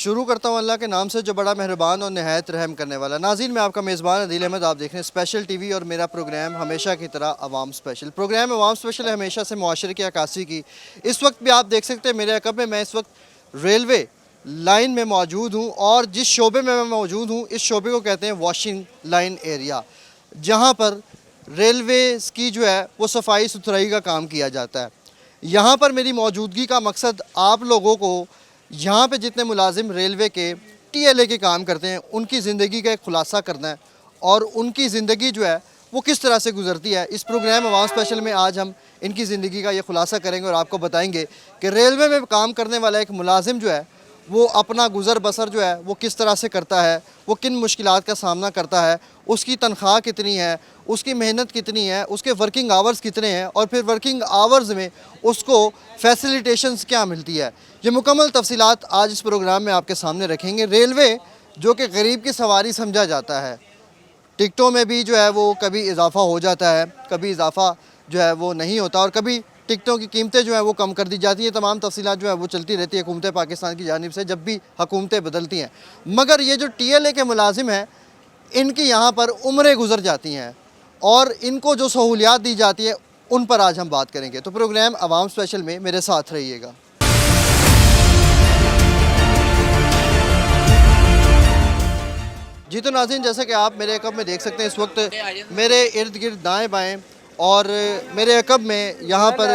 शुरू करता हूँ अल्लाह के नाम से जो बड़ा मेहरबान और नहायत रहम करने वाला। नाज़रीन, मैं आपका मेज़बान अदील अहमद, आप देख रहे हैं स्पेशल टीवी और मेरा प्रोग्राम हमेशा की तरह अवाम स्पेशल। प्रोग्राम अवाम स्पेशल है हमेशा से मुआशरे की अक्कासी की। इस वक्त भी आप देख सकते हैं मेरे अकब में मैं इस वक्त रेलवे लाइन में मौजूद हूँ और जिस शोबे में मैं मौजूद हूँ इस शोबे को कहते हैं वॉशिंग लाइन एरिया, जहाँ पर रेलवे की जो है वो सफाई सुथराई का काम किया जाता है। यहाँ पर मेरी मौजूदगी का मकसद आप लोगों को यहाँ पे जितने मुलाजिम रेलवे के टीएलए के काम करते हैं उनकी ज़िंदगी का एक खुलासा करना है और उनकी ज़िंदगी जो है वो किस तरह से गुजरती है। इस प्रोग्राम अवाम स्पेशल में आज हम इनकी ज़िंदगी का ये खुलासा करेंगे और आपको बताएंगे कि रेलवे में काम करने वाला एक मुलाजिम जो है वो अपना गुज़र बसर जो है वो किस तरह से करता है, वो किन मुश्किलात का सामना करता है, उसकी तनख्वाह कितनी है, उसकी मेहनत कितनी है, उसके वर्किंग आवर्स कितने हैं और फिर वर्किंग आवर्स में उसको फैसिलिटेशंस क्या मिलती है। ये मुकम्मल तफसीलात आज इस प्रोग्राम में आपके सामने रखेंगे। रेलवे जो कि गरीब की सवारी समझा जाता है, टिकटों में भी जो है वो कभी इजाफ़ा हो जाता है, कभी इजाफ़ा जो है वो नहीं होता और कभी टिकटों की कीमतें जो है वो कम कर दी जाती हैं। तमाम तफसीलात जो है वो चलती रहती है हुकूमत पाकिस्तान की जानिब से जब भी हुकूमतें बदलती हैं। मगर ये जो टीएलए के मुलाजिम हैं इनकी यहाँ पर उम्रें गुजर जाती हैं और इनको जो सहूलियात दी जाती है उन पर आज हम बात करेंगे। तो प्रोग्राम अवाम स्पेशल में मेरे साथ रहिएगा। जी तो नाज़रीन, जैसे कि आप मेरे अकब में देख सकते हैं इस वक्त मेरे इर्द गिर्द दाएँ बाएँ और मेरे अकब में यहाँ पर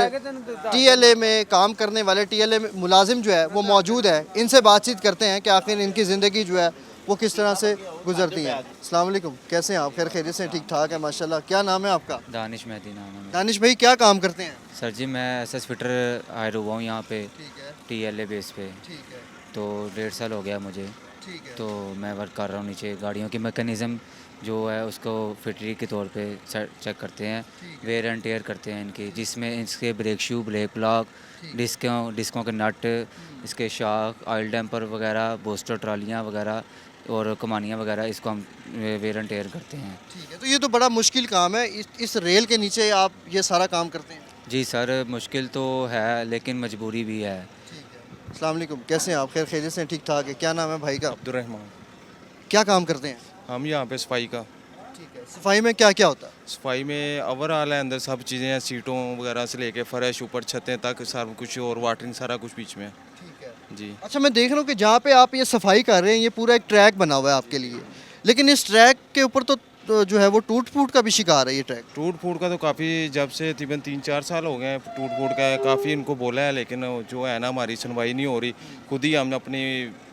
टीएलए में काम करने वाले टीएलए मुलाजिम जो है वो मौजूद है। इनसे बातचीत करते हैं कि आखिर इनकी ज़िंदगी जो है वो किस तरह से गुजरती है। अस्सलाम वालेकुम, कैसे हैं आप? खैर खैरियत से? ठीक ठाक है माशाल्लाह। क्या नाम है आपका? दानिश मेहदी नाम है मेरा। दानिश भाई, क्या काम करते हैं? सर जी मैं एसएस फिटर हायर हुआ हूँ यहाँ पे ठीक है, टीएलए बेस पे। ठीक है, तो 1.5 साल हो गया मुझे। ठीक है, तो मैं वर्क कर रहा हूँ नीचे गाड़ियों की मैकेनिज़्म जो है उसको फिटरी के तौर पे चेक करते हैं, वेयर एंड टेयर करते हैं इनकी, जिसमें इसके ब्रेक शू, ब्रेक ब्लॉक, डिस्कों के नट, इसके शाक, ऑयल डैम्पर वगैरह, बूस्टर ट्रालियाँ वगैरह और कमानियाँ वगैरह, इसको हम वेयर एंड टेयर करते हैं। ठीक है। तो ये तो बड़ा मुश्किल काम है। इस रेल के नीचे आप ये सारा काम करते हैं? जी सर, मुश्किल तो है लेकिन मजबूरी भी है। ठीक है। अस्सलाम वालेकुम, कैसे हैं आप? खैर खैरियत से? ठीक ठाक है। क्या नाम है भाई का? अब्दुलरहमान। क्या काम करते हैं? हम यहाँ पे सफाई का। ठीक है। सफाई में क्या क्या होता है? सफाई में ओवरऑल है, अंदर सब चीज़ें हैं, सीटों वगैरह से लेके फर्श, ऊपर छतें तक सब कुछ और वाटरिंग सारा कुछ बीच में है। ठीक है। जी। अच्छा, मैं देख रहा हूँ कि जहाँ पे आप ये सफाई कर रहे हैं ये पूरा एक ट्रैक बना हुआ है आपके लिए, लेकिन इस ट्रैक के ऊपर तो जो है वो टूट फूट का भी शिकार है ये ट्रैक। टूट फूट का तो काफ़ी, जब से तकरीबन 3-4 साल हो गए हैं टूट फूट का है, काफ़ी इनको बोला है लेकिन जो है ना हमारी सुनवाई नहीं हो रही। खुद ही हम अपनी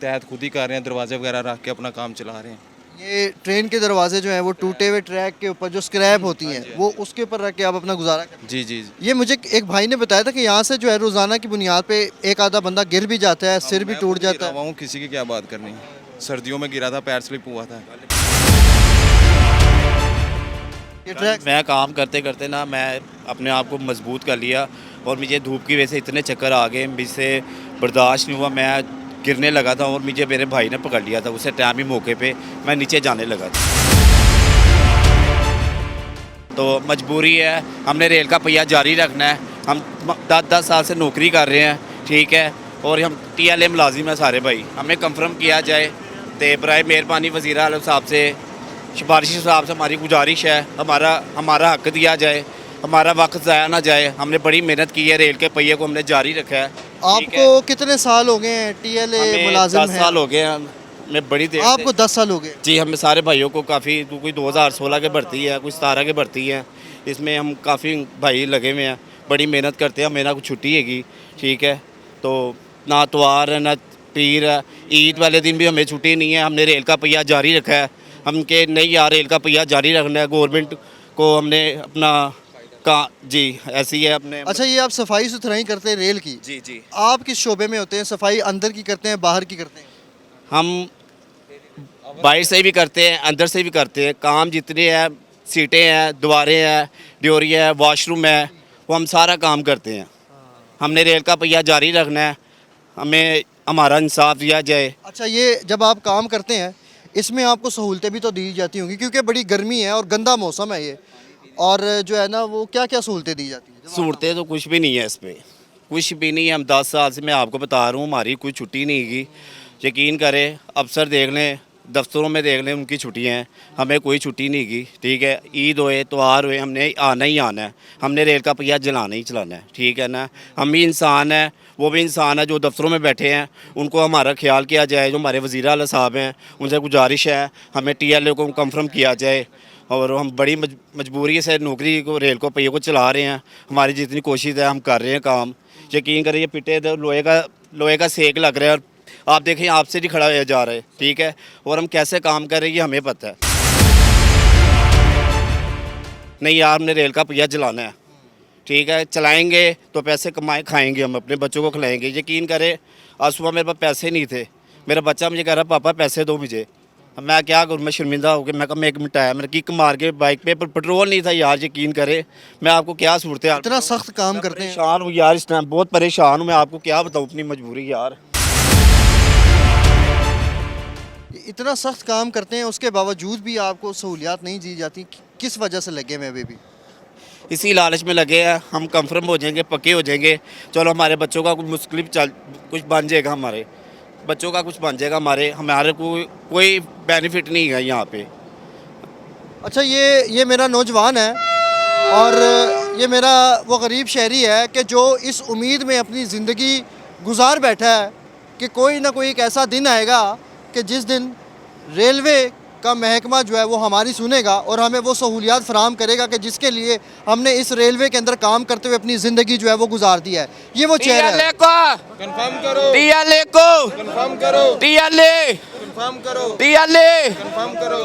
तहत खुद ही कर रहे हैं, दरवाजे वगैरह रख के अपना काम चला रहे हैं। ये ट्रेन के दरवाजे जो हैं वो टूटे हुए ट्रैक के ऊपर जो स्क्रैप होती हैं वो उसके ऊपर रख के आप अपना गुजारा करते हैं। जी जी जी। ये मुझे एक भाई ने बताया था कि यहाँ से जो है रोज़ाना की बुनियाद पे एक आधा बंदा गिर भी जाता है, सिर भी मैं टूट खुद जाता गिरा है। हूँ, किसी की क्या बात करनी। सर्दियों में गिरा था, पैर स्लिप हुआ था। ये ट्रैक मैं काम करते करते ना मैं अपने आप को मजबूत कर लिया और मुझे धूप की वजह से इतने चक्कर आ गए, मुझसे बर्दाश्त नहीं हुआ, मैं गिरने लगा था और मुझे मेरे भाई ने पकड़ लिया था। उसे टाइम ही मौके पे मैं नीचे जाने लगा था। तो मजबूरी है, हमने रेल का पहिया जारी रखना है। हम 10 साल से नौकरी कर रहे हैं, ठीक है, और हम टीएलए मुलाजिम हैं सारे भाई। हमें कंफर्म किया जाए तो बराए मेहरबानी वज़ीर आलम साहब से, सिफारिशी साहब से हमारी गुजारिश है, हमारा हक दिया जाए, हमारा वक्त ज़ाया ना जाए। हमने बड़ी मेहनत की है, रेल के पहिए को हमने जारी रखा है। आपको कितने साल हो गए हैं टीएलए मुलाजिम 10 साल हो गए हैं, मैं बड़ी देर आपको 10 साल हो गए? जी, हमें सारे भाइयों को काफ़ी, कोई 2016 के भर्ती है, कोई 17 के भर्ती है, इसमें हम काफ़ी भाई लगे हुए हैं, बड़ी मेहनत करते हैं। मेरा कुछ छुट्टी हैगी, ठीक है, तो ना इतवार है ना पीर है, ईद वाले दिन भी हमें छुट्टी नहीं है। हमने रेल का पहिया जारी रखा है। हम के नहीं यार, रेल का पहिया जारी रखना है, गवर्नमेंट को हमने अपना का जी ऐसी है अपने। अच्छा, ये आप सफाई सुथराई करते हैं रेल की? जी जी। आप किस शोबे में होते हैं? सफाई अंदर की करते हैं बाहर की करते हैं? हम बाहर से भी करते हैं, अंदर से भी करते हैं। काम जितने हैं, सीटें हैं, दीवारें हैं, ड्योरी है, वॉशरूम है, वो हम सारा काम करते हैं। हमने रेल का पहिया जारी रखना है, हमें हमारा इंसाफ दिया जाए। अच्छा, ये जब आप काम करते हैं इसमें आपको सहूलतें भी तो दी जाती होंगी क्योंकि बड़ी गर्मी है और गंदा मौसम है ये, और जो है ना वो क्या क्या सहूलतें दी जाती हैं? सूरतें तो कुछ भी नहीं है इस पर, कुछ भी नहीं है। हम 10 साल से मैं आपको बता रहा हूँ, हमारी कोई छुट्टी नहीं हैगी। यकीन करें, अफसर देख लें, दफ्तरों में देख लें, उनकी छुट्टियाँ हैं, हमें कोई छुट्टी नहीं की। ठीक है, ईद होए त्यौहार हुए, हमने आना ही आना है, हमने रेल का पहिया जलाना ही चलाना है। ठीक है ना, हम भी इंसान हैं, वो भी इंसान है जो दफ्तरों में बैठे हैं, उनको हमारा ख्याल किया जाए। जो हमारे वज़ीर आला साहब हैं, उनसे गुजारिश है हमें TLA को कंफर्म किया जाए। और हम बड़ी मजबूरी से नौकरी को, रेल को पहिए को चला रहे हैं। हमारी जितनी कोशिश है हम कर रहे हैं काम। यकीन करिए पिटे लोहे का सेक लग रहा है, और आप देखें आपसे नहीं खड़ा हो जा रहा है। ठीक है, और हम कैसे काम कर रहे हैं ये हमें पता है। नहीं यार, हमने रेल का पहिया जलाना है। ठीक है, चलाएंगे तो पैसे कमाए खाएंगे, हम अपने बच्चों को खिलाएंगे। यकीन करें, आज सुबह मेरे पास पैसे नहीं थे, मेरा बच्चा मुझे कह रहा पापा पैसे दो मुझे। अब मैं क्या करूँ, मैं शर्मिंदा हो गया। मैं कहा मैं 1 मिनट आया, मैंने किक मार के बाइक पे, पर पेट्रोल नहीं था यार। यकीन करें, मैं आपको क्या सूरत है, इतना सख्त काम करते हैं। परेशान हूँ यार, इस टाइम बहुत परेशान हूँ। मैं आपको क्या बताऊँ अपनी मजबूरी यार। इतना सख्त काम करते हैं, उसके बावजूद भी आपको सहूलियात नहीं दी जाती। किस वजह से लगे हुए अभी भी? इसी लालच में लगे हैं, हम कंफर्म हो जाएंगे, पक्के हो जाएंगे, चलो हमारे बच्चों का कुछ मुश्किल कुछ बन जाएगा, हमारे बच्चों का कुछ बन जाएगा। हमारे कोई बेनिफिट नहीं है यहाँ पे। अच्छा, ये मेरा नौजवान है और ये मेरा वो गरीब शहरी है कि जो इस उम्मीद में अपनी ज़िंदगी गुजार बैठा है कि कोई ना कोई एक ऐसा दिन आएगा कि जिस दिन रेलवे का महकमा जो है वो हमारी सुनेगा और हमें वो सहूलियात फराहम करेगा कि जिसके लिए हमने इस रेलवे के अंदर काम करते हुए अपनी ज़िंदगी जो है वो गुजार दी है। ये वो चेहरा है। कंफर्म करो TLA को, कंफर्म करो TLA, कंफर्म करो TLA, कंफर्म करो।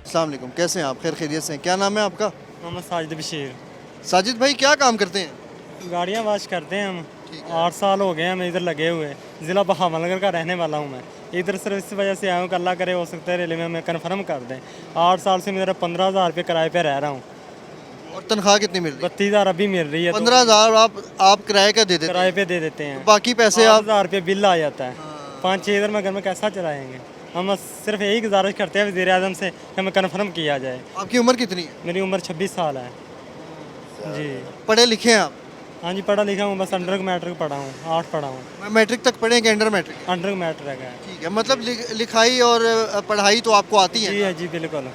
अस्सलाम वालेकुम, कैसे हैं आप? खैरियत से हैं? क्या नाम है आपका? मोहम्मद साजिद बशीर। साजिद भाई, क्या काम करते हैं? गाड़ियाँ वाश करते हैं हम। 8 साल हो गए हैं हमें इधर लगे हुए। ज़िला बहावलनगर का रहने वाला हूँ मैं। इधर सिर्फ इस वजह से आया हूँ कि अल्लाह करे हो सकता है रेलवे में हमें कन्फर्म कर दें। 8 साल से मैं इधर 15,000 रुपये किराए पे रह रहा हूँ। और तनख्वाह कितनी मिल रही है? 32,000 अभी मिल रही है। 15,000 आप किराए का दे देते हैं? किराए पे दे देते हैं। बाकी पैसे आप? 8,000 रुपये बिल आ जाता है। 5-6 हज़ार में घर में कैसा चलाएँगे? हम सिर्फ यही गुजारिश करते हैं वज़ीर आज़म से कि हमें कन्फर्म किया जाए। आपकी उम्र कितनी है? मेरी उम्र 26 साल है जी। पढ़े लिखे हैं आप? हाँ जी, पढ़ा लिखा हूँ, बस अंडर मैट्रिक पढ़ा हूँ, 8 पढ़ा हूँ। मैट्रिक तक पढ़े कि अंडर मैट्रिक? अंडर मैट्रिक है। ठीक है, मतलब लिखाई और पढ़ाई तो आपको आती है? जी है जी, बिल्कुल।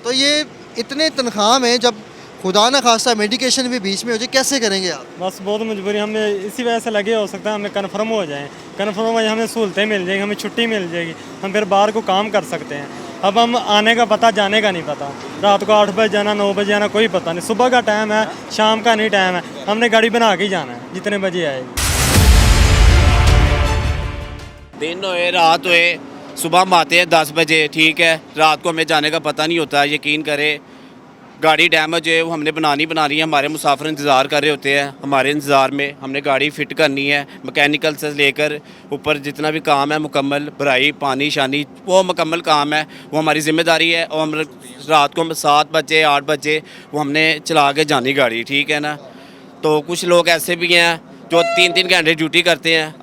तो ये इतने तनख्वाह में जब खुदा ना खास्ता मेडिकेशन भी बीच में हो जाए, कैसे करेंगे आप? बस बहुत मजबूरी, हमें इसी वजह से लगे, हो सकता है हमें कन्फर्म हो जाए। कन्फर्म हो जाए, हमें सहूलतें मिल जाएगी, हमें छुट्टी मिल जाएगी, हम फिर बाहर को काम कर सकते हैं। अब हम आने का पता, जाने का नहीं पता। रात को 8 बजे जाना, 9 बजे जाना, कोई पता नहीं। सुबह का टाइम है, शाम का नहीं टाइम है, हमने गाड़ी बना के ही जाना है जितने बजे आएगी। दिन होए रात होए, सुबह हम आते हैं 10 बजे। ठीक है, रात को हमें जाने का पता नहीं होता। यकीन करें, गाड़ी डैमेज है, वो हमने बनानी है। हमारे मुसाफिर इंतज़ार कर रहे होते हैं, हमारे इंतज़ार में हमने गाड़ी फ़िट करनी है। मैकेनिकल से लेकर ऊपर जितना भी काम है मुकम्मल, भराई पानी शानी वो मुकम्मल काम है, वो हमारी ज़िम्मेदारी है। और हम रात को 7 बजे 8 बजे वो हमने चला के जानी गाड़ी। ठीक है ना, तो कुछ लोग ऐसे भी हैं जो 3-3 घंटे ड्यूटी करते हैं,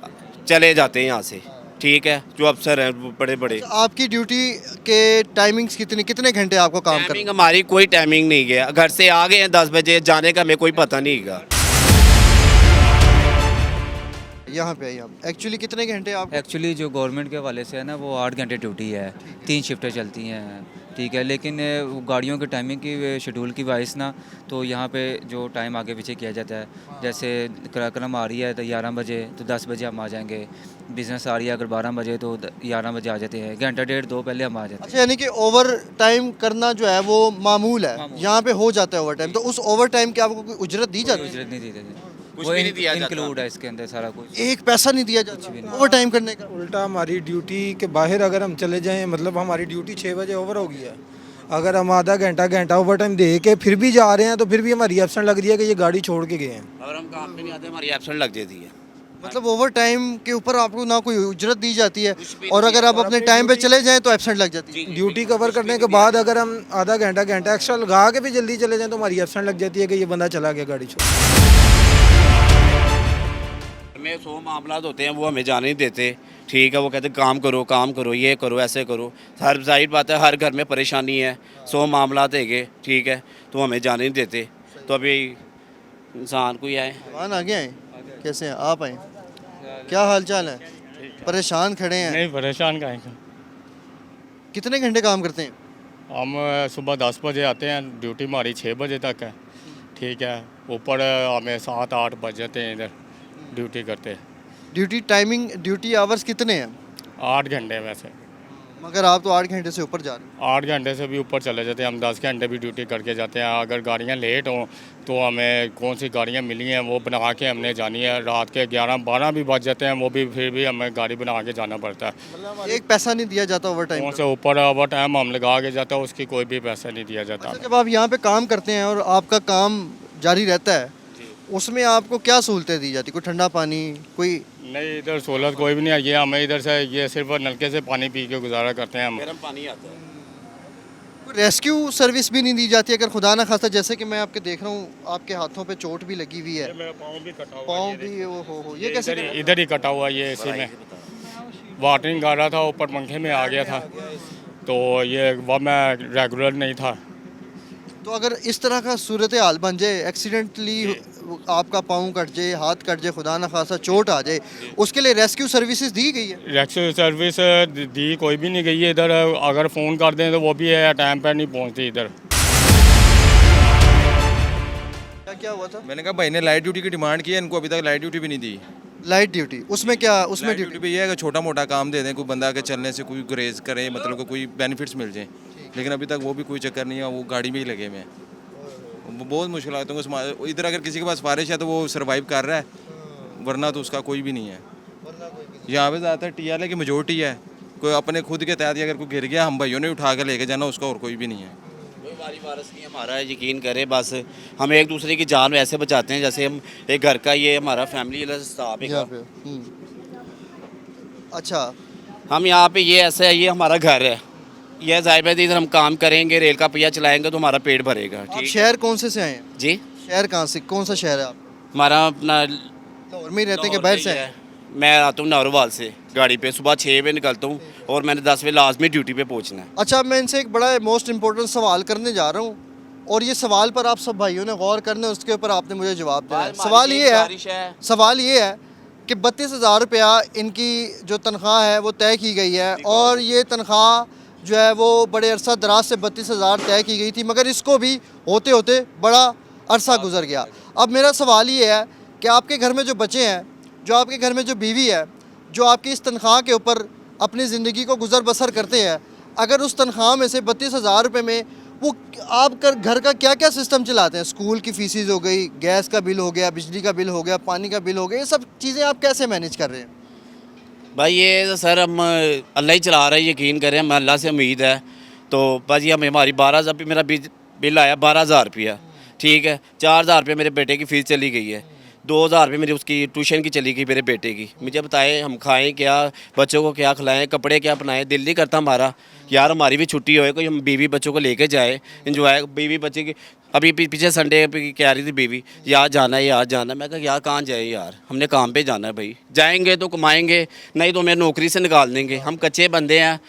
चले जाते हैं यहाँ से। ठीक है, जो अफसर हैं बड़े बड़े। आपकी ड्यूटी के टाइमिंग्स कितने घंटे आपको काम टाइमिंग करना? हमारी कोई टाइमिंग नहीं है। घर से आ गए हैं 10 बजे, जाने का हमें कोई पता नहीं है। यहाँ पे आइए आप। एक्चुअली कितने घंटे आप? एक्चुअली जो गवर्नमेंट के हवाले से है ना, वो 8 घंटे ड्यूटी है, 3 शिफ्टें चलती हैं। ठीक है, लेकिन वो गाड़ियों के टाइमिंग की शेड्यूल की वाइस ना, तो यहाँ पे जो टाइम आगे पीछे किया जाता है, जैसे कार्यक्रम आ रही है तो 11 बजे, तो 10 बजे हम आ जाएंगे। बिज़नेस आ रही है अगर 12 बजे, तो 11 बजे आ जाते हैं। घंटा डेढ़ 2 पहले हम आ जाते हैं। अच्छा, यानी कि ओवर टाइम करना जो है वो मामूल है, यहाँ पे हो जाता है ओवर टाइम। तो उस ओवर टाइम की आपको कोई उजरत दी जाती है? उजरत नहीं दी जाती, कुछ वो भी नहीं दिया जाता। इंक्लूड है इसके अंदर सारा कुछ। एक पैसा नहीं दिया जाता ओवर टाइम करने का? उल्टा हमारी ड्यूटी के बाहर अगर हम चले जाएं, मतलब हमारी ड्यूटी 6 बजे ओवर हो गई है, अगर हम आधा घंटा ओवर टाइम दे के फिर भी जा रहे हैं तो फिर भी हमारी एब्सेंट लग रही है कि ये गाड़ी छोड़ के गए हैं। अगर हम काम पे नहीं आते हमारी एब्सेंट लग जाती है। मतलब ओवर टाइम के ऊपर आपको ना कोई उजरत दी जाती है, और अगर आप अपने टाइम पे चले जाएं तो एब्सेंट लग जाती है। ड्यूटी कवर करने के बाद अगर हम आधा घंटा एक्स्ट्रा लगा के भी जल्दी चले जाएं तो हमारी एब्सेंट लग जाती है कि ये बंदा चला गया गाड़ी छोड़। में 100 मामलात होते हैं, वो हमें जाने नहीं देते। ठीक है, वो कहते काम करो, ये करो, ऐसे करो। हर जाहिर बात है, हर घर में परेशानी है, 100 मामलात है। ठीक है, तो हमें जाने नहीं देते। तो अभी इंसान कोई आए, जवान आगे आए, कैसे हैं आप? आए क्या हाल चाल है? परेशान खड़े हैं। नहीं परेशान का है। कितने घंटे काम करते हैं? हम सुबह 10 बजे आते हैं, ड्यूटी हमारी 6 बजे तक है। ठीक है, ऊपर हमें 7-8 बज जाते हैं इधर ड्यूटी करते। ड्यूटी टाइमिंग, ड्यूटी आवर्स कितने हैं? 8 घंटे वैसे, मगर आप तो 8 घंटे से ऊपर जा रहे हैं। 8 घंटे से भी ऊपर चले जाते हैं हम। 10 घंटे भी ड्यूटी करके जाते हैं। अगर गाड़ियाँ लेट हों तो हमें कौन सी गाड़ियाँ मिली हैं वो बना के हमने जानी है। रात के 11-12 भी बज जाते हैं, वो भी फिर भी हमें गाड़ी बना के जाना पड़ता है। एक पैसा नहीं दिया जाता ओवर टाइम कौन से ऊपर ओवर टाइम हम लगा के जाता है, उसकी कोई भी पैसा नहीं दिया जाता। जब आप यहाँ पे काम करते हैं और आपका काम जारी रहता है, उसमें आपको क्या सहूलतें दी जाती? कोई ठंडा पानी, कोई? नहीं, इधर सहूलत कोई भी नहीं है। ये हमें इधर से ये सिर्फ नलके से पानी पी के गुजारा करते हैं हम। गर्म पानी आता है। कोई रेस्क्यू सर्विस भी नहीं दी जाती? अगर खुदा ना खास्ता, जैसे कि मैं आपके देख रहा हूँ, आपके हाथों पे चोट भी लगी हुई है, मेरा पाँव भी कटा हुआ पाँव है, भी, ओ हो, ये कैसे? इधर ही कटा हुआ है। ये इसी में वाटरिंग कर रहा था, ऊपर पंखे में आ गया था, तो ये वह मैं रेगुलर नहीं था। तो अगर इस तरह का सूरत हाल बन जाए, एक्सीडेंटली आपका पाँव कट जाए, हाथ कट जाए, खुदा ना खास्ता चोट आ जाए, उसके लिए रेस्क्यू सर्विसेज दी गई है? रेस्क्यू सर्विस दी कोई भी नहीं गई है इधर। अगर फ़ोन कर दें तो वो भी है टाइम पर नहीं पहुंचती इधर। क्या हुआ था? मैंने कहा भाई ने लाइट ड्यूटी की डिमांड की है, इनको अभी तक लाइट ड्यूटी भी नहीं दी। लाइट ड्यूटी, उसमें क्या? उसमें लाइट ड्यूटी ड्यूटी पे ये है कि छोटा मोटा काम दे दें, कोई बंदा के चलने से कोई ग्रेज करे, मतलब को कोई बेनिफिट्स मिल जाए, लेकिन अभी तक वो भी कोई चक्कर नहीं है। वो गाड़ी में ही लगे हुए हैं। वो बहुत मुश्किल आते हैं इधर। अगर किसी के पास सिफारिश है तो वो सर्वाइव कर रहा है, वरना तो उसका कोई भी नहीं है। यहाँ पे ज़्यादातर टीआरए की मेजोरिटी है। कोई अपने खुद के तहत ही अगर कोई गिर गया, हम भाइयों ने उठा के लेके जाना, उसका और कोई भी नहीं है। कोई वारी वारस नहीं हमारा, यकीन करें। बस हम एक दूसरे की जान वैसे बचाते हैं जैसे हम एक घर का, ये हमारा फैमिली वाला स्टाफ यहाँ है। पे। अच्छा, हम यहाँ पे ये ऐसा है, ये हमारा घर है। यह जाहिर है इधर हम काम करेंगे, रेल का पहिया चलाएंगे तो हमारा पेट भरेगा। आप ठीक शहर कौन से आए हैं? जी, शहर कहाँ से, कौन सा शहर है आप? हमारा अपना लाहौर में ही रहते हैं कि लाहौर बाहर में से ही हैं? है। मैं आता हूँ नारोवाल से गाड़ी पे, सुबह 6 बजे निकलता हूँ और मैंने 10 बजे लाजमी ड्यूटी पे पहुँचना है। अच्छा, मैं इनसे एक बड़ा मोस्ट इम्पोर्टेंट सवाल करने जा रहा हूँ और ये सवाल पर आप सब भाइयों ने गौर करना है, उसके ऊपर आपने मुझे जवाब देना है। सवाल ये है कि 32,000 रुपया इनकी जो तनख्वाह है वो तय की गई है, और ये तनख्वाह जो है वो बड़े अरसा दराज से 32,000 तय की गई थी, मगर इसको भी होते होते बड़ा अरसा गुजर गया। अब मेरा सवाल ये है कि आपके घर में जो बच्चे हैं, जो आपके घर में जो बीवी है, जो आपकी इस तनख्वाह के ऊपर अपनी ज़िंदगी को गुजर बसर करते हैं, अगर उस तनख्वाह में से 32,000 रुपये में वो आप घर का क्या क्या सिस्टम चलाते हैं? स्कूल की फ़ीसिस हो गई, गैस का बिल हो गया, बिजली का बिल हो गया, पानी का बिल हो गया, ये सब चीज़ें आप कैसे मैनेज कर रहे हैं? भाई ये तो सर हम अल्लाह ही चला रहा है, यकीन करें। हमें अल्लाह से उम्मीद है। तो भाजी हमें हमारी 12,000 रुपये, मेरा बिल आया 12,000 रुपया। ठीक है, 4,000 रुपये मेरे बेटे की फ़ीस चली गई है, 2,000 रुपये मेरी उसकी ट्यूशन की चली गई मेरे बेटे की। मुझे बताएं हम खाएं क्या, बच्चों को क्या खिलाएं, कपड़े क्या पहनाएं? दिल नहीं करता हमारा यार हमारी भी छुट्टी होए, कोई हम बीवी बच्चों को लेके जाए, इंजॉय। बीवी बच्चे की अभी पीछे संडे पे कह रही थी बीवी, यार जाना है, यार जाना है। मैं कहा यार कहाँ जाए यार, हमने काम पे जाना है भाई। जाएंगे तो कमाएंगे, नहीं तो हमें नौकरी से निकाल देंगे। हम कच्चे बंदे हैं,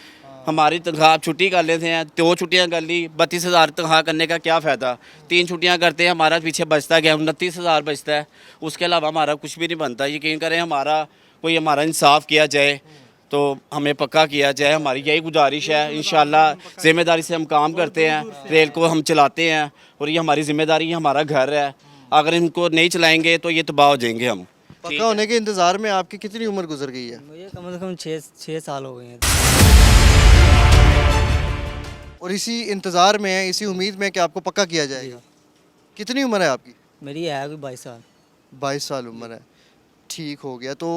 हमारी तनख्वाह छुट्टी कर लेते हैं, 2 छुट्टियां कर ली, 32,000 तनख्वाह करने का क्या फ़ायदा? 3 छुट्टियां करते हैं, हमारा पीछे बचता गया 29,000 बचता है। उसके अलावा हमारा कुछ भी नहीं बनता। यकीन करें, हमारा इंसाफ किया जाए तो हमें पक्का किया जाए, हमारी यही गुजारिश है। इंशाल्लाह ज़िम्मेदारी से हम काम करते हैं, रेल को हम चलाते हैं, और ये हमारी ज़िम्मेदारी है, हमारा घर है। अगर इनको नहीं चलाएंगे तो ये तबाह हो जाएंगे हम। पक्का होने के इंतज़ार में आपकी कितनी उम्र गुजर गई है? मुझे कम से कम 6 साल हो गए हैं। और इसी इंतज़ार में है, इसी उम्मीद में कि आपको पक्का किया जाएगा। कितनी उम्र है आपकी? मेरी है कोई 22 साल। 22 साल उम्र है, ठीक हो गया। तो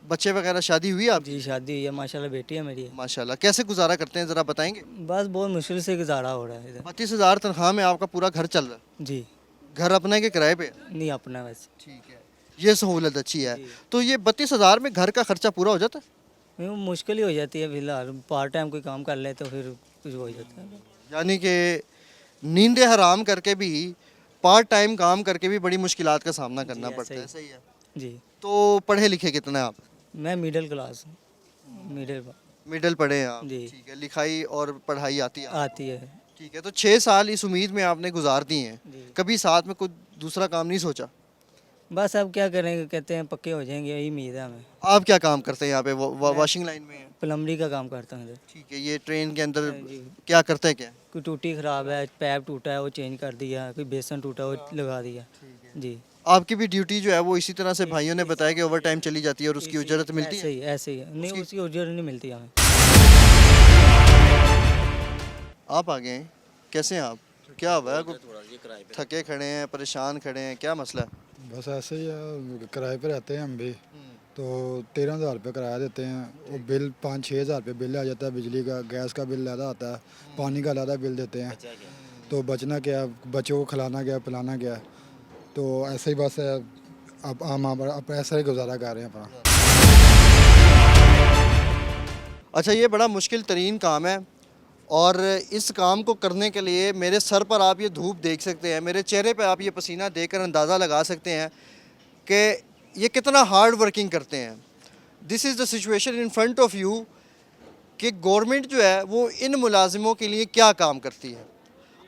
बच्चे वगैरह, शादी हुई आपकी? जी शादी हुई है, माशाल्लाह बेटी है मेरी। माशाल्लाह। कैसे गुजारा करते हैं, ज़रा बताएंगे? बस बहुत मुश्किल से गुजारा हो रहा है इधर। 32,000 तनख्वाह में आपका पूरा घर चल रहा है? जी, घर अपने के किराए पे? नहीं अपना वैसे। ठीक है, ये सहूलत अच्छी है। तो ये 32,000 में घर का खर्चा पूरा हो जाता है? नहीं, वो मुश्किल ही हो जाती है। फिलहाल पार्ट टाइम कोई काम कर ले तो फिर कुछ हो जाता है। यानी कि नींदें हराम करके भी, पार्ट टाइम काम करके भी बड़ी मुश्किलात का सामना करना जी, पड़ता है। ऐसा ही। सही है। जी, तो पढ़े लिखे कितने हैं आप? मैं मिडिल क्लास हूँ। मिडिल पढ़े हैं आप? जी। ठीक है, लिखाई और पढ़ाई आती है? आती है। ठीक है। तो 6 साल इस उम्मीद में आपने गुजार दिए हैं, जी। कभी साथ में कोई दूसरा काम नहीं सोचा? बस अब क्या करेंगे, कहते हैं पक्के हो जाएंगे, यही उम्मीद है हमें। आप क्या काम करते हैं यहाँ पे? वॉशिंग लाइन में हैं? प्लम्बरी का काम करता हूँ इधर। ठीक है, ये ट्रेन के अंदर क्या करते हैं क्या? कोई टूटी ख़राब है, पैप टूटा है वो चेंज कर दिया, कोई बेसन टूटा वो लगा दिया। जी आपकी भी ड्यूटी जो है वो इसी तरह से भाइयों ने बताया कि ओवर टाइम चली जाती है और उसकी उजरत मिलती ऐसे है? ही ऐसे ही नहीं, उसकी उजर नहीं मिलती हमें। आप आ गए हैं, कैसे हैं आप? क्या हुआ है? थके खड़े हैं, परेशान खड़े हैं, क्या मसला है? बस ऐसे ही है, किराए पे रहते हैं हम भी। तो 13,000 रुपये किराया देते हैं, वो बिल 5-6 हज़ार रुपये बिल आ जाता है, बिजली का, गैस का बिल ज़्यादा आता है, पानी का ज़्यादा बिल देते हैं। तो बचना क्या, बच्चों को खिलाना क्या, पिलाना क्या, तो ऐसे ही बस है। अब हम अब ऐसा ही गुजारा कर रहे हैं अपना। अच्छा, ये बड़ा मुश्किल तरीन काम है और इस काम को करने के लिए मेरे सर पर आप ये धूप देख सकते हैं, मेरे चेहरे पे आप ये पसीना देखकर अंदाज़ा लगा सकते हैं कि ये कितना हार्ड वर्किंग करते हैं। This is the situation in front of you कि गवर्नमेंट जो है वो इन मुलाजिमों के लिए क्या काम करती है।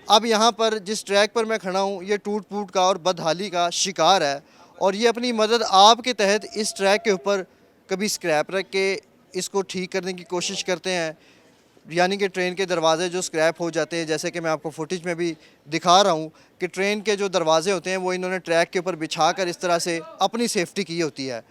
अब यहाँ पर जिस ट्रैक पर मैं खड़ा हूँ, ये टूट फूट का और बदहाली का शिकार है और ये अपनी मदद आपके तहत इस ट्रैक के ऊपर कभी स्क्रैप रख के इसको ठीक करने की कोशिश करते हैं, यानी कि ट्रेन के दरवाज़े जो स्क्रैप हो जाते हैं, जैसे कि मैं आपको फुटेज में भी दिखा रहा हूँ कि ट्रेन के जो दरवाज़े होते हैं वो इन्होंने ट्रैक के ऊपर बिछा कर इस तरह से अपनी सेफ्टी की होती है।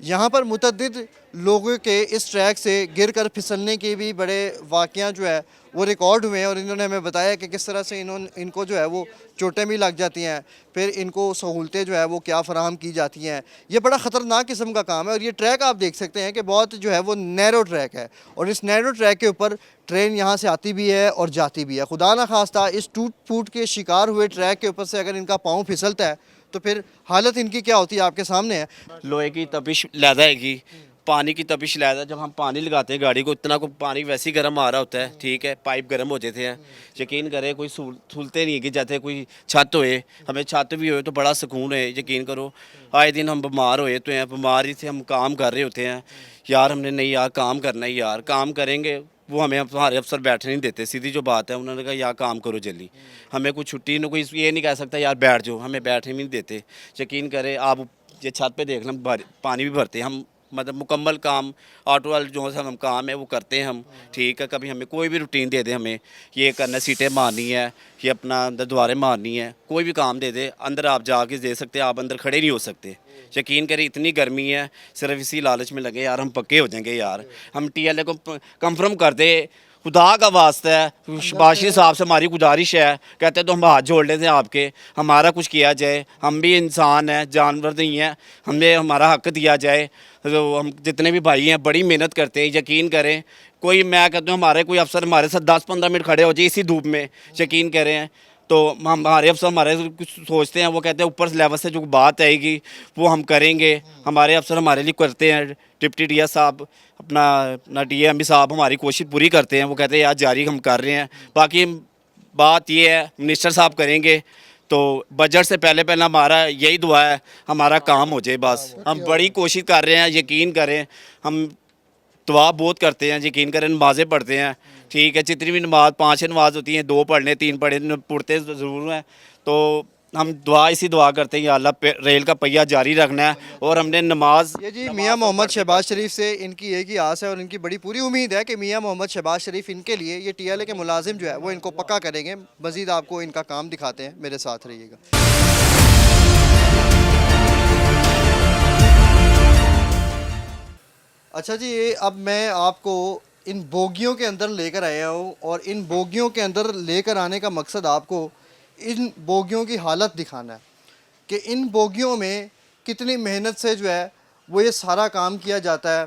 यहाँ पर मुतअद्दिद लोगों के इस ट्रैक से गिर कर फिसलने के भी बड़े वाक़या जो है वो रिकॉर्ड हुए हैं और इन्होंने हमें बताया कि किस तरह से इनको जो है वो चोटें भी लग जाती हैं, फिर इनको सहूलतें जो है वो क्या फ़राहम की जाती हैं। ये बड़ा ख़तरनाक किस्म का काम है और ये ट्रैक आप देख सकते हैं कि बहुत जो है वो नैरो ट्रैक है और इस नैरो ट्रैक के ऊपर ट्रेन यहाँ से आती भी है और जाती भी है। खुदा न खास्ता इस टूट फूट के शिकार हुए ट्रैक के ऊपर से अगर इनका पाँव फिसलता है तो फिर हालत इनकी क्या होती है आपके सामने है। लोहे की तपिश लैदा हैगी, पानी की तपिश लैदा। जब हम पानी लगाते हैं गाड़ी को, इतना को पानी वैसे ही गर्म आ रहा होता है, ठीक है, पाइप गर्म हो जाते हैं। यकीन करें कोई सहूलतें नहीं है कि जैसे कोई छत होए, हमें छत भी होए तो बड़ा सुकून है। यकीन करो आए दिन हम बीमार होए तो हैं, बीमारी से हम काम कर रहे होते हैं यार, हमने नहीं यार काम करना है यार, काम करेंगे। वो हमें हमारे अफसर बैठने नहीं देते, सीधी जो बात है। उन्होंने कहा यार काम करो जल्दी, हमें कोई छुट्टी न, कोई ये नहीं कह सकता यार बैठ जाओ, हमें बैठने भी नहीं देते। यकीन करें आप ये छत पे देख लें, पानी भी भरते हैं हम, मतलब मुकम्मल काम ऑटो वाले जो सा हम काम है वो करते हैं हम, ठीक है। कभी हमें कोई भी रूटीन दे दे, हमें ये करना, सीटें मारनी है, ये अपना अंदर द्वारें मारनी है, कोई भी काम दे दे, अंदर आप जाके दे सकते हैं, आप अंदर खड़े नहीं हो सकते। यकीन करें इतनी गर्मी है, सिर्फ इसी लालच में लगे यार हम पक्के हो जाएंगे यार, हम TLA को कंफर्म कर दे, खुदा का वास्ता है। शबाशी साहब से हमारी गुजारिश है, कहते तो हम हाथ जोड़ लेते हैं आपके, हमारा कुछ किया जाए, हम भी इंसान हैं, जानवर नहीं हैं, हमें हमारा हक दिया जाए। तो हम जितने भी भाई हैं बड़ी मेहनत करते हैं, यकीन करें। कोई मैं कहता हूँ हमारे कोई अफसर हमारे साथ 10-15 मिनट खड़े हो जाए इसी धूप में, यकीन करें तो हमारे अफसर हमारे कुछ सोचते हैं, वो कहते हैं ऊपर लेवल से जो बात आएगी वो हम करेंगे। हमारे अफसर हमारे लिए करते हैं, डिप्टी DA साहब अपना DA साहब हमारी कोशिश पूरी करते हैं, वो कहते हैं यार जारी हम कर रहे हैं। बाकी बात ये है मिनिस्टर साहब करेंगे तो बजट से पहले हमारा यही दुआ है हमारा काम हो जाए, बस हम बड़ी कोशिश कर रहे हैं। यकीन करें हम दुआ बहुत करते हैं, यकीन करें, नमाज़ें पढ़ते हैं, ठीक है, जितनी भी नमाज 5 नमाज होती हैं, 2 पढ़ने 3 पढ़ते ज़रूर हैं। तो हम इसी दुआ करते हैं या अल्लाह रेल का पहिया जारी रखना है और हमने नमाज। ये जी मियाँ मोहम्मद शहबाज शरीफ से इनकी एक ही आस है और इनकी बड़ी पूरी उम्मीद है कि मियाँ मोहम्मद शहबाज शरीफ इनके लिए ये TLA के मुलाजिम जो है वो इनको पक्का करेंगे। मज़ीद आपको इनका काम दिखाते हैं, मेरे साथ रहिएगा। अच्छा जी, ये अब मैं आपको इन बोगियों के अंदर लेकर आया हूँ और इन बोगियों के अंदर लेकर आने का मकसद आपको इन बोगियों की हालत दिखाना है कि इन बोगियों में कितनी मेहनत से जो है वो ये सारा काम किया जाता है,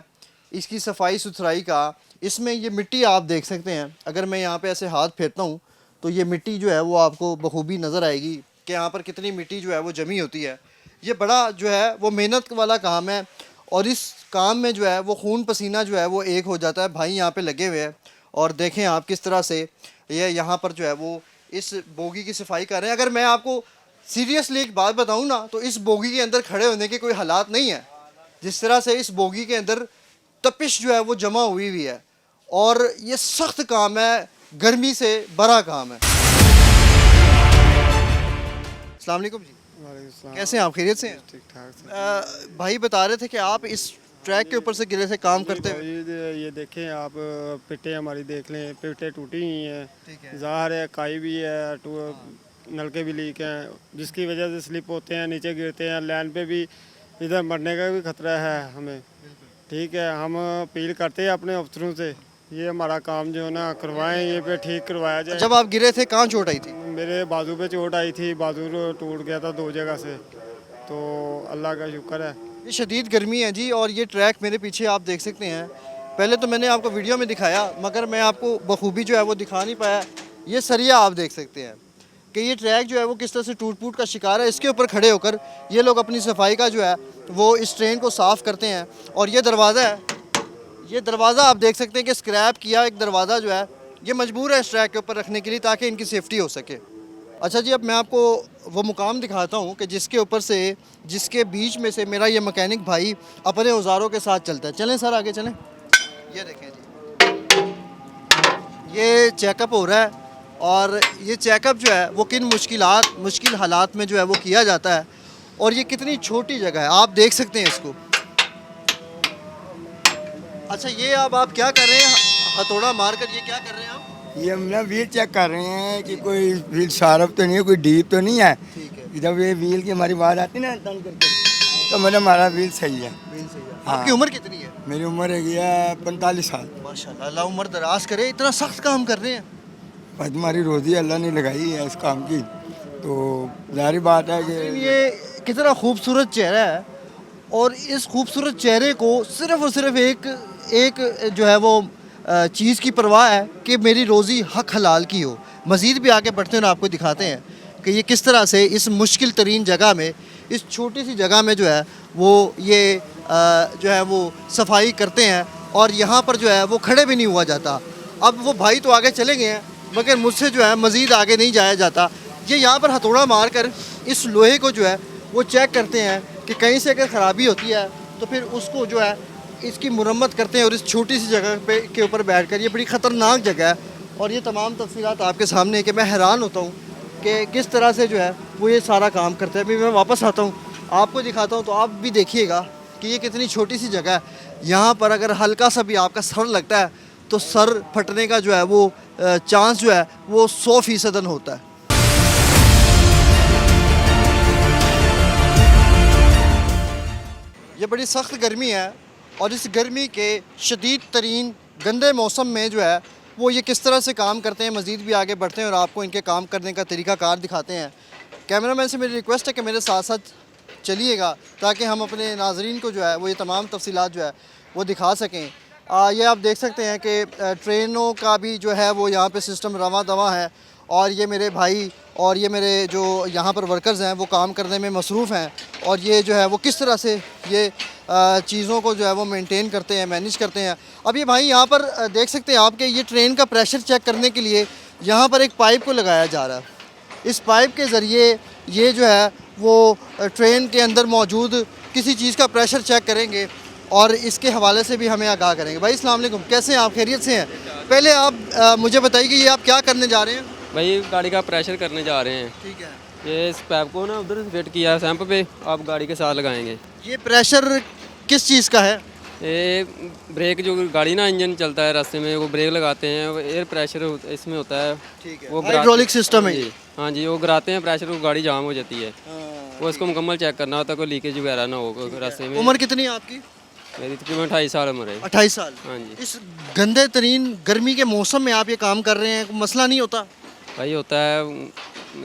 इसकी सफाई सुथराई का। इसमें ये मिट्टी आप देख सकते हैं, अगर मैं यहाँ पे ऐसे हाथ फेरता हूँ तो ये मिट्टी जो है वो आपको बखूबी नज़र आएगी कि यहाँ पर कितनी मिट्टी जो है वो जमी होती है। ये बड़ा जो है वो मेहनत वाला काम है और इस काम में जो है वो खून पसीना जो है वो एक हो जाता है। भाई यहाँ पे लगे हुए हैं और देखें आप किस तरह से ये यहाँ पर जो है वो इस बोगी की सफाई कर रहे हैं। अगर मैं आपको सीरियसली एक बात बताऊँ ना तो इस बोगी के अंदर खड़े होने के कोई हालात नहीं है। जिस तरह से इस बोगी के अंदर तपिश जो है वो जमा हुई हुई है और ये सख्त काम है, गर्मी से बड़ा काम है। अस्सलाम वालेकुम जी। कैसे हैं आप, खैरियत से हैं? ठीक ठाक भाई बता रहे थे कि आप इस ट्रैक के ऊपर से गिरे थे काम करते हुए। ये देखें आप, पिट्टे हमारी देख लें, पिट्टे टूटी हुई ठीक है। हैं, ज़ाहिर है काई भी है, नलके भी लीक हैं, जिसकी वजह से स्लिप होते हैं, नीचे गिरते हैं, लैंड पे भी इधर मरने का भी खतरा है हमें। ठीक है, हम अपील करते हैं अपने अफसरों से, ये हमारा काम जो है ना करवाएं, ये पे ठीक करवाया जाए। जब आप गिरे थे कहाँ चोट आई थी? मेरे बाजू पे चोट आई थी, बाजू टूट गया था 2 जगह से, तो अल्लाह का शुक्र है। ये शदीद गर्मी है जी, और ये ट्रैक मेरे पीछे आप देख सकते हैं। पहले तो मैंने आपको वीडियो में दिखाया, मगर मैं आपको बखूबी जो है वो दिखा नहीं पाया। ये सरिया आप देख सकते हैं कि ये ट्रैक जो है वो किस तरह से टूट फूट का शिकार है। इसके ऊपर खड़े होकर ये लोग अपनी सफाई का जो है वो इस ट्रेन को साफ़ करते हैं। और ये दरवाज़ा है, ये दरवाज़ा आप देख सकते हैं कि स्क्रैप किया एक दरवाज़ा जो है ये मजबूर है इस ट्रैक के ऊपर रखने के लिए, ताकि इनकी सेफ्टी हो सके। अच्छा जी, अब मैं आपको वो मुकाम दिखाता हूँ कि जिसके ऊपर से, जिसके बीच में से मेरा ये मैकेनिक भाई अपने औजारों के साथ चलता है। चलें सर, आगे चलें। ये देखें जी, ये चेकअप हो रहा है, और ये चेकअप जो है वो किन मुश्किल हालात में जो है वो किया जाता है। और ये कितनी छोटी जगह है, आप देख सकते हैं इसको। अच्छा, ये अब आप क्या कर रहे हैं, हथौड़ा मारकर ये क्या कर रहे हैं आप? ये हम ना व्हील चेक कर रहे हैं कि कोई व्हील शार्प तो नहीं है, कोई डीप तो नहीं है। ठीक है। जब ये व्हील की हमारी आवाज़ आती है ना टन करके, तो मतलब हमारा व्हील सही है। हाँ। आपकी उम्र कितनी है? मेरी उम्र है 45 साल। माशाल्लाह, अल्लाह उम्र दराज करे। इतना सख्त काम कर रहे हैं। बस हमारी रोज़ी अल्लाह ने लगाई है इस काम की, तो जाहिर बात है कि ये कितना खूबसूरत चेहरा है, और इस खूबसूरत चेहरे को सिर्फ और सिर्फ एक जो है वो चीज़ की परवाह है कि मेरी रोज़ी हक हलाल की हो। मज़ीद भी आगे बढ़ते हैं, आपको दिखाते हैं कि ये किस तरह से इस मुश्किल तरीन जगह में, इस छोटी सी जगह में जो है वो ये जो है वो सफाई करते हैं, और यहाँ पर जो है वो खड़े भी नहीं हुआ जाता। अब वो भाई तो आगे चले गए हैं, मगर मुझसे जो है मज़ीद आगे नहीं जाया जाता। ये यहाँ पर हथौड़ा मार कर इस लोहे को जो है वो चेक करते हैं कि कहीं से अगर ख़राबी होती है तो फिर उसको जो है इसकी मुरम्मत करते हैं। और इस छोटी सी जगह पे के ऊपर बैठकर, ये बड़ी ख़तरनाक जगह है, और ये तमाम तफसीलात आपके सामने है कि मैं हैरान होता हूँ कि किस तरह से जो है वो ये सारा काम करते हैं। अभी मैं वापस आता हूँ, आपको दिखाता हूँ, तो आप भी देखिएगा कि ये कितनी छोटी सी जगह है। यहाँ पर अगर हल्का सा भी आपका सर लगता है तो सर फटने का जो है वो चांस जो है वो 100% होता है। ये बड़ी सख्त गर्मी है, और इस गर्मी के शदीद तरीन गंदे मौसम में जो है वो ये किस तरह से काम करते हैं। मज़ीद भी आगे बढ़ते हैं और आपको इनके काम करने का तरीक़ाकार दिखाते हैं। कैमरामैन से मेरी रिक्वेस्ट है कि मेरे साथ साथ चलिएगा, ताकि हम अपने नाजरीन को जो है वो ये तमाम तफसीलात जो है वो दिखा सकें। ये आप देख सकते हैं कि ट्रेनों का भी जो है वो यहाँ पे सिस्टम रवां दवा है, और ये मेरे भाई और ये मेरे जो यहाँ पर वर्कर्स हैं वो काम करने में मसरूफ़ हैं, और ये जो है वो किस तरह से ये चीज़ों को जो है वो मेंटेन करते हैं, मैनेज करते हैं। अब ये भाई यहाँ पर देख सकते हैं आप कि ये ट्रेन का प्रेशर चेक करने के लिए यहाँ पर एक पाइप को लगाया जा रहा है। इस पाइप के ज़रिए ये जो है वो ट्रेन के अंदर मौजूद किसी चीज़ का प्रेशर चेक करेंगे, और इसके हवाले से भी हमें आगाह करेंगे। भाई अस्सलाम वालेकुम, कैसे हैं आप, खैरियत से हैं? पहले आप मुझे बताइए कि ये आप क्या करने जा रहे हैं? भाई गाड़ी का प्रेशर करने जा रहे हैं। ठीक है। ये इस पैप को ना उधर फिट किया है सैंप पे, आप गाड़ी के साथ लगाएंगे। ये प्रेशर किस चीज़ का है? ये ब्रेक, जो गाड़ी ना इंजन चलता है रास्ते में, वो ब्रेक लगाते हैं, वो एयर प्रेशर इसमें होता है। ठीक है, वो हाइड्रोलिक सिस्टम है। जी हाँ जी, वो गिराते हैं प्रेशर, वो गाड़ी जाम हो जाती है। वो इसको मुकम्मल चेक करना होता है, कोई लीकेज वगैरह ना हो रास्ते में। उम्र कितनी है आपकी? मेरी तकरीबन 28 साल उम्र है। 28 साल। हाँ जी। इस गंदे तरीन गर्मी के मौसम में आप ये काम कर रहे हैं, कोई मसला नहीं होता? भाई होता है,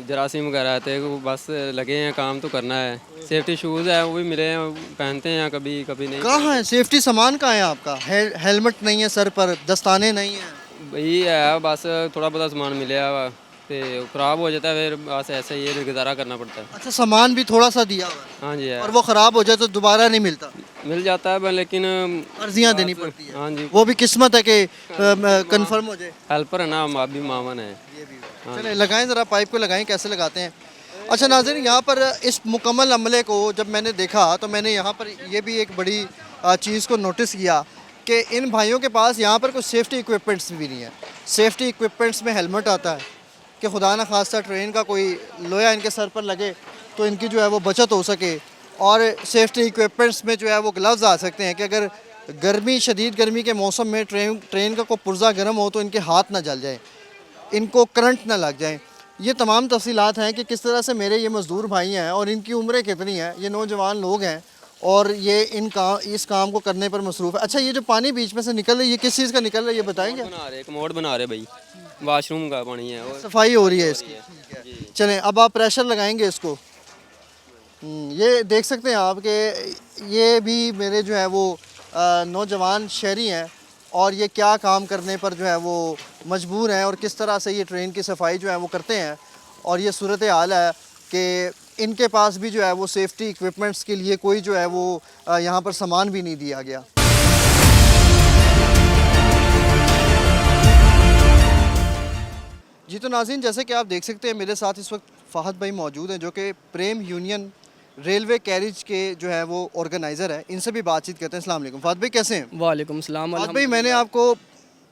जरासीम वगैरह आते हैं, वो बस लगे हैं, काम तो करना है। सेफ्टी शूज़ है, वो भी मिले हैं, पहनते हैं, कभी कभी नहीं। कहाँ है सेफ्टी सामान? कहाँ है आपका? हेलमेट नहीं है सर पर, दस्ताने नहीं है? भाई है, बस थोड़ा बहुत सामान मिले है, तो ख़राब हो जाता है, फिर बस ऐसे ही गुजारा करना पड़ता है। अच्छा, सामान भी थोड़ा सा दिया हुआ है? हाँ जी है। और वो ख़राब हो जाए तो दोबारा नहीं मिलता? मिल जाता है, लेकिन अर्जियाँ देनी पड़ती है। हाँ जी, वो भी किस्मत है कि कंफर्म हो जाए। हेल्पर है ना, हम आप भी मामन है। चले लगाएं, ज़रा पाइप को लगाएं, कैसे लगाते हैं। अच्छा नाज़रीन, यहाँ पर इस मुकम्मल अमले को जब मैंने देखा तो मैंने यहाँ पर ये भी एक बड़ी चीज़ को नोटिस किया कि इन भाइयों के पास यहाँ पर कुछ सेफ्टी इक्विपमेंट्स भी नहीं है। सेफ्टी इक्विपमेंट्स में हेलमेट आता है कि खुदा न खास्ता ट्रेन का कोई लोया इनके सर पर लगे तो इनकी जो है वो बचत हो सके और सेफ्टी इक्विपमेंट्स में जो है वो ग्लव्स आ सकते हैं कि अगर शदीद गर्मी के मौसम में ट्रेन का कोई पुर्जा गर्म हो तो इनके हाथ ना जल जाए, इनको करंट ना लग जाए। ये तमाम तफसीलात हैं कि किस तरह से मेरे ये मज़दूर भाई हैं और इनकी उम्रें कितनी हैं, ये नौजवान लोग हैं और ये इस काम को करने पर मसरूफ़ है। अच्छा, ये जो पानी बीच में से निकल रहा है, ये किस चीज़ का निकल रहा है, ये बताएंगे? बना रहे कमोड बना रहे भाई, वाशरूम का पानी है और सफाई हो रही है इसकी। चलें, अब आप प्रेशर लगाएंगे इसको। ये देख सकते हैं आप कि ये भी मेरे जो है वो नौजवान शहरी हैं और ये क्या काम करने पर जो है वो मजबूर हैं और किस तरह से ये ट्रेन की सफाई जो है वो करते हैं। और ये सूरत हाल है कि इनके पास भी जो है वो सेफ्टी इक्विपमेंट्स के लिए कोई जो है वो यहाँ पर सामान भी नहीं दिया गया। जी तो नाज़रीन, जैसे कि आप देख सकते हैं मेरे साथ इस वक्त फ़हद भाई मौजूद हैं जो कि प्रेम यूनियन रेलवे कैरिज के जो है वो ऑर्गेनाइज़र है। इनसे भी बातचीत करते हैं। अस्सलाम वालेकुम फ़हद भाई, कैसे हैं? वालेकुम सलाम। फ़हद भाई, मैंने आपको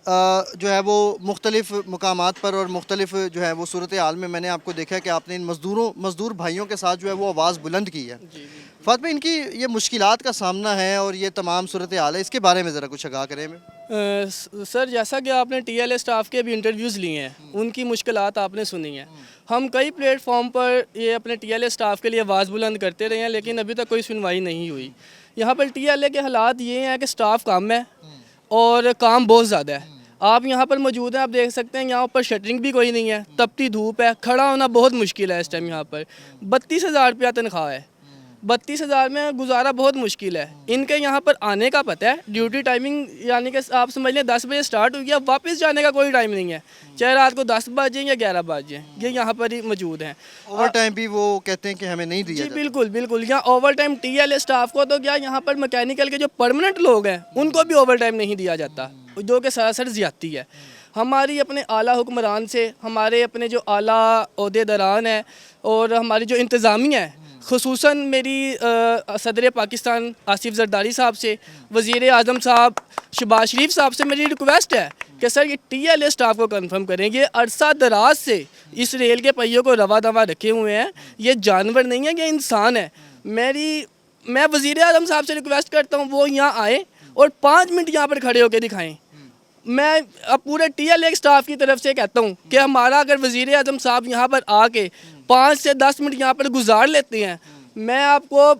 जो है वो मुख्तलिफ़ मकामात पर और मुख्तलिफ़ जो है वो सूरत हाल में मैंने आपको देखा है कि आपने इन मज़दूर भाइयों के साथ जो है वो आवाज़ बुलंद की है। फ़हद भाई, इनकी ये मुश्किलात का सामना है और ये तमाम सूरत हाल है, इसके बारे में ज़रा कुछ आगाह करें हमें। सर, जैसा कि आपने TLA स्टाफ के भी इंटरव्यूज़ लिए हैं, उनकी मुश्किलात आपने सुनी हैं। हम कई प्लेटफॉर्म पर ये अपने TLA स्टाफ के लिए आवाज़ बुलंद करते रहे हैं, लेकिन अभी तक कोई सुनवाई नहीं हुई। यहाँ पर TLA के हालात ये हैं कि स्टाफ कम है और काम बहुत ज़्यादा है। आप यहाँ पर मौजूद हैं, आप देख सकते हैं यहाँ पर शटरिंग भी कोई नहीं है, तपती धूप है, खड़ा होना बहुत मुश्किल है इस टाइम। यहाँ पर 32,000 रुपया तनख्वाह है, 32,000 में गुजारा बहुत मुश्किल है। इनके यहाँ पर आने का पता है, ड्यूटी टाइमिंग यानी कि आप समझ लें 10 बजे स्टार्ट हुई है, वापस जाने का कोई टाइम नहीं है, चाहे रात को 10 बजे या 11 बजे, ये यहाँ पर ही मौजूद हैं। ओवर टाइम भी वो कहते हैं कि हमें नहीं दिया जी बिल्कुल बिल्कुल, यहाँ ओवर टाइम TLA स्टाफ को तो क्या, यहाँ पर मैकेनिकल के जो परमानेंट लोग हैं उनको भी ओवर टाइम नहीं दिया जाता, जो कि सरासर ज़्यादती है। हमारी अपने आला हुक्मरान से, हमारे अपने जो आला ओहदेदारान हैं और हमारी जो इंतज़ामिया है, ख़ुसूसन मेरी सदर पाकिस्तान आसिफ जरदारी साहब से, वज़ीर आज़म साहब शहबाज शरीफ साहब से मेरी रिक्वेस्ट है कि सर ये TLA स्टाफ को कंफर्म करें। ये अरसा दराज से इस रेल के पहियों को रवा दवा रखे हुए हैं, ये जानवर नहीं है, ये इंसान है। मैं वज़ीर आज़म साहब से रिक्वेस्ट करता हूँ वो यहाँ आए और 5 मिनट यहाँ पर खड़े होकर दिखाएँ। मैं अब पूरे TLA स्टाफ की तरफ से कहता हूँ कि हमारा अगर वज़ीर आज़म साहब यहाँ पर आके 5 से 10 मिनट यहाँ पर गुजार लेते हैं, मैं आपको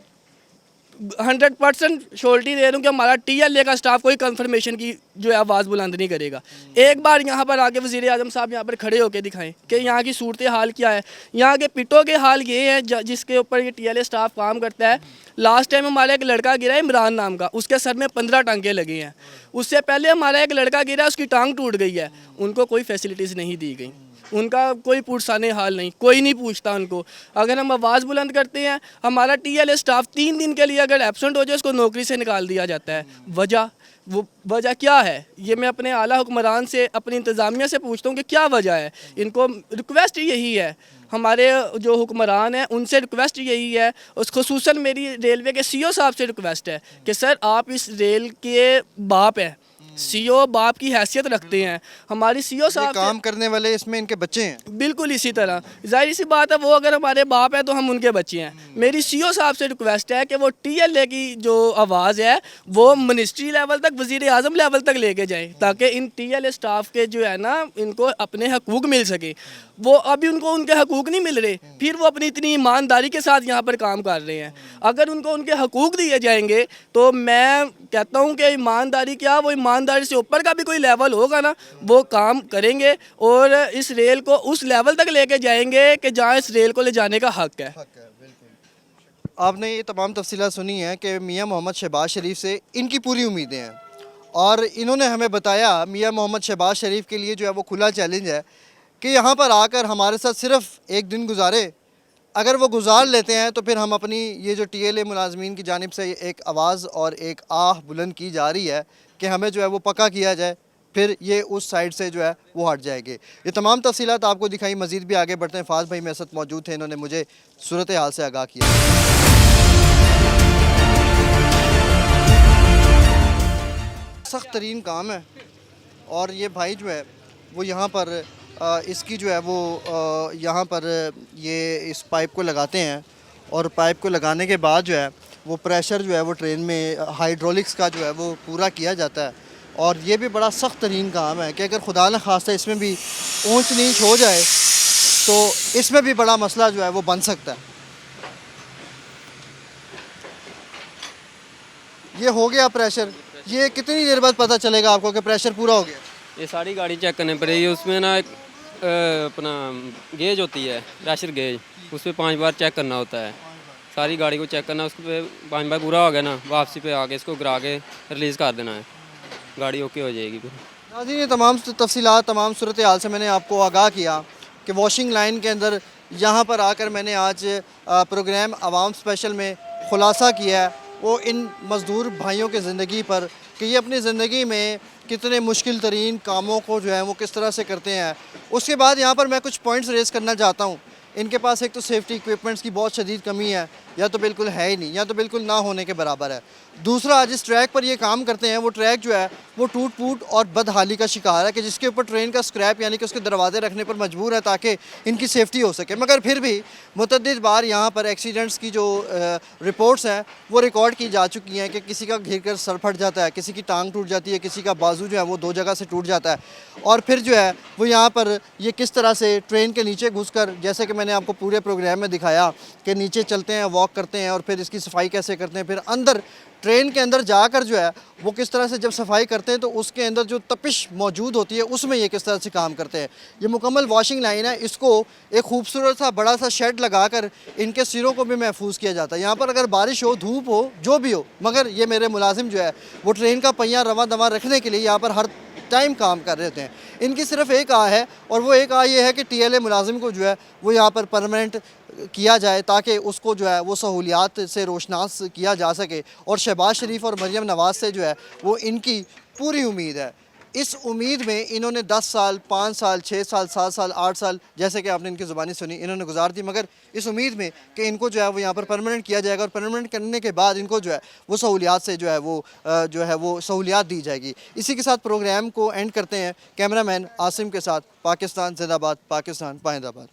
100% श्योरिटी दे रहा हूँ कि हमारा TLA का स्टाफ कोई कंफर्मेशन की जो है आवाज़ बुलंद नहीं करेगा। एक बार यहाँ पर आके वज़ीर आज़म साहब यहाँ पर खड़े होकर दिखाएं कि यहाँ की सूरत हाल क्या है। यहाँ के पिटों के हाल ये हैं जिसके ऊपर ये TLA स्टाफ काम करता है। लास्ट टाइम हमारा एक लड़का गिरा है इमरान नाम का, उसके सर में 15 टांगे लगे हैं। उससे पहले हमारा एक लड़का गिरा, उसकी टांग टूट गई है, उनको कोई फैसिलिटीज़ नहीं दी गई, उनका कोई पुरसाने हाल नहीं, कोई नहीं पूछता उनको। अगर हम आवाज़ बुलंद करते हैं, हमारा TLA स्टाफ 3 दिन के लिए अगर एब्सेंट हो जाए उसको नौकरी से निकाल दिया जाता है। वजह क्या है, ये मैं अपने आला हुक्मरान से, अपनी इंतज़ामिया से पूछता हूँ कि क्या वजह है। इनको रिक्वेस्ट यही है, हमारे जो हुक्मरान हैं उनसे रिक्वेस्ट यही है, उस खुसूसन मेरी रेलवे के CO साहब से रिक्वेस्ट है कि सर आप इस रेल के बाप हैं, CO बाप की हैसियत रखते हैं। हमारी CO साहब काम करने वाले इसमें इनके बच्चे हैं, बिल्कुल इसी तरह, जाहिर सी बात है वो अगर हमारे बाप हैं तो हम उनके बच्चे हैं। मेरी CO साहब से रिक्वेस्ट है कि वो TLA की जो आवाज़ है वो मिनिस्ट्री लेवल तक, वज़ीर आज़म लेवल तक लेके जाए, ताकि इन TLA स्टाफ के जो है ना, इनको अपने हकूक़ मिल सके। वो अभी उनको उनके हकूक़ नहीं मिल रहे, फिर वो अपनी इतनी ईमानदारी के साथ यहाँ पर काम कर रहे हैं। अगर उनको उनके हकूक़ दिए जाएंगे तो मैं कहता हूँ कि ईमानदारी क्या, वो ईमानदारी से ऊपर का भी कोई लेवल होगा ना, वो काम करेंगे और इस रेल को उस लेवल तक लेके जाएंगे कि जहाँ इस रेल को ले जाने का हक है। आपने ये तमाम तफसीलात सुनी हैं कि मियाँ मोहम्मद शहबाज शरीफ से इनकी पूरी उम्मीदें हैं और इन्होंने हमें बताया, मियाँ मोहम्मद शहबाज शरीफ के लिए जो है वो खुला चैलेंज है कि यहाँ पर आकर हमारे साथ सिर्फ एक दिन गुजारे। अगर वो गुजार लेते हैं तो फिर हम अपनी ये जो TLA मुलाजमीन की जानिब से एक आवाज़ और एक आह बुलंद की जा रही है कि हमें जो है वो पक्का किया जाए, फिर ये उस साइड से जो है वो हट जाएंगे। ये तमाम तफसीलात आपको दिखाई, मज़ीद भी आगे बढ़ते हैं। फ़ाज़ भाई मेरे साथ मौजूद थे, इन्होंने मुझे सूरत हाल से आगाह किया। सख्त तरीन काम है और ये भाई जो है वो यहाँ पर इसकी जो है वो यहाँ पर ये इस पाइप को लगाते हैं और पाइप को लगाने के बाद जो है वो प्रेशर जो है वो ट्रेन में हाइड्रोलिक्स का जो है वो पूरा किया जाता है। और ये भी बड़ा सख्त तरीन काम है कि अगर खुदा न खास्ता इसमें भी ऊंच नीच हो जाए तो इसमें भी बड़ा मसला जो है वो बन सकता है। ये हो गया प्रेशर, ये कितनी देर बाद पता चलेगा आपको कि प्रेशर पूरा हो गया? ये सारी गाड़ी चेक करनी पड़ेगी, उसमें ना एक अपना गेज होती है, प्रेशर गेज, उस पर 5 बार चेक करना होता है। सारी गाड़ी को चेक करना, उस पर 5 बार पूरा हो गया ना, वापसी पे आके इसको गिरा के रिलीज़ कर देना है, गाड़ी ओके हो जाएगी फिर। नाज़रीन, ये तमाम तफसीलात, तमाम सूरत हाल से मैंने आपको आगाह किया कि वॉशिंग लाइन के अंदर यहाँ पर आकर मैंने आज प्रोग्राम आवाम स्पेशल में ख़ुलासा किया है वो इन मज़दूर भाइयों की ज़िंदगी पर कि ये अपनी ज़िंदगी में कितने मुश्किल तरीन कामों को जो है वो किस तरह से करते हैं। उसके बाद यहाँ पर मैं कुछ पॉइंट्स रेस करना चाहता हूँ। इनके पास एक तो सेफ्टी इक्विपमेंट्स की बहुत शदीद कमी है, या तो बिल्कुल है ही नहीं, या तो बिल्कुल ना होने के बराबर है। दूसरा, जिस ट्रैक पर ये काम करते हैं वो ट्रैक जो है वो टूट फूट और बदहाली का शिकार है कि जिसके ऊपर ट्रेन का स्क्रैप यानी कि उसके दरवाजे रखने पर मजबूर है ताकि इनकी सेफ्टी हो सके। मगर फिर भी मुतअद्दिद बार यहाँ पर एक्सीडेंट्स की जो रिपोर्ट्स हैं वो रिकॉर्ड की जा चुकी हैं कि किसी का घिर कर सर फट जाता है, किसी की टांग टूट जाती है, किसी का बाजू जो है वो 2 जगह से टूट जाता है। और फिर जो है वो यहाँ पर ये किस तरह से ट्रेन के नीचे घुसकर, जैसे कि मैंने आपको पूरे प्रोग्राम में दिखाया कि नीचे चलते हैं, वॉक करते हैं और फिर इसकी सफाई कैसे करते हैं, फिर अंदर ट्रेन के अंदर जाकर जो है वो किस तरह से जब सफाई करते हैं तो उसके अंदर जो तपिश मौजूद होती है उसमें ये किस तरह से काम करते हैं। ये मुकम्मल वॉशिंग लाइन है, इसको एक खूबसूरत सा बड़ा सा शेड लगाकर इनके सिरों को भी महफूज किया जाता है। यहाँ पर अगर बारिश हो, धूप हो, जो भी हो, मगर ये मेरे मुलाजिम जो है वो ट्रेन का पहिया रवा दवा रखने के लिए यहाँ पर हर टाइम काम कर रहे होते हैं। इनकी सिर्फ एक आह है और वो एक आह ये है कि TLA मुलाजिम को जो है वो यहाँ पर परमानेंट किया जाए ताकि उसको जो है वो सहूलियात से रोशनास किया जा सके। और शहबाज शरीफ और मरियम नवाज़ से जो है वो इनकी पूरी उम्मीद है। इस उम्मीद में इन्होंने 10 साल, 5 साल, 6 साल, 7 साल, 8 साल, जैसे कि आपने इनकी ज़ुबानी सुनी, इन्होंने गुजार दी, मगर इस उम्मीद में कि इनको जो है वो यहाँ पर परमानेंट किया जाएगा और परमानेंट करने के बाद इनको जो है वो सहूलियात से जो है वो सहूलियात दी जाएगी। इसी के साथ प्रोग्राम को एंड करते हैं कैमरामैन आसिम के साथ। पाकिस्तान जिंदाबाद, पाकिस्तान पाइंदाबाद।